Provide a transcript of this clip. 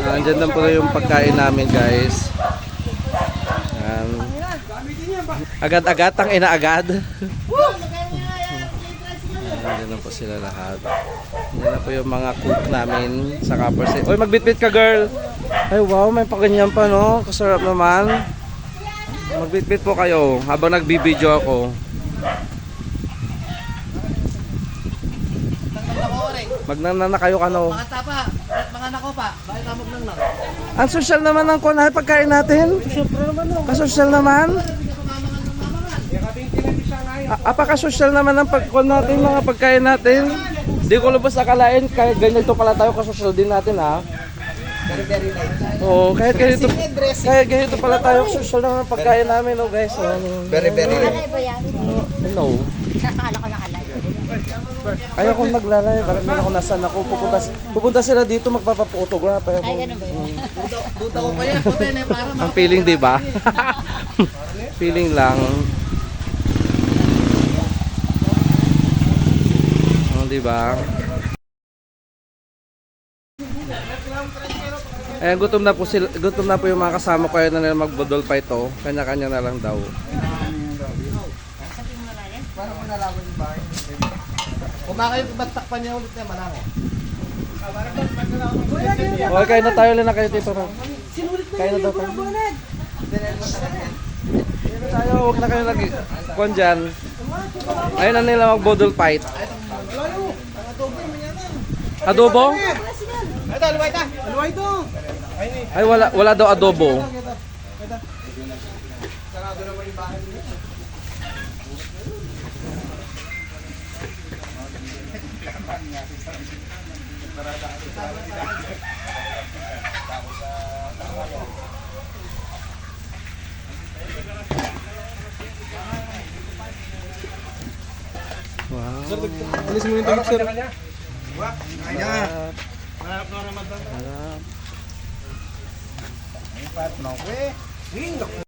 Andyan lang po yung pagkain namin, guys. Yan. Agad-agad, ang inaagad. Andyan lang po sila lahat. Andyan na po yung mga cook namin sa Kapers. Oy, magbitbit ka, girl. Ay, wow, may paganyan pa, no? Kasarap naman. Magbitbit po kayo habang nagbibideo ako. Magnanana kayo kano. Mga tapa, mga nako pa, bakit namog nang lang? Ang social naman ng kunahay pagkain natin. Siyempre naman no. Kasosyal naman. Apaka-social naman ang pagkuhan natin, mga pagkain natin. Di ko lubos akalain, kahit ganito pala tayo kasosyal din natin, ha. Very nice. Oo, kahit ganito pala tayo kasosyal naman ang pagkain namin, oh guys. Very nice. Alay ba yan? No. Nakakala ko nakalay. Ayaw kong naglalay, parang ako nasan ako. Pupunta sila dito magpapapotograph. Ay, ganun ba yun? Duda ko pa yan, puti na para Ang feeling, di ba? Feeling lang. Di ba? Eh, gutom na po sila, gutom na po yung mga kasama ko, na nila magbudol pa ito. Kanya-kanya na lang daw. para mo nalaman yung bahay. Kumakain ko ba't takpan niya ulit na malango? Okay, kain na tayo lang na kayo dito. Kain na daw tayo. Kain na tayo, huwag na kayo lagi. Kuan dyan. Ayun na nila mag-bodol fight. Adobo? Ito, luway ta! Luway to! Ay, wala daw adobo. Sarado naman yung bahay niya. Wow. Alis mo yung tawag, sir. Ayan. Pat, no, we.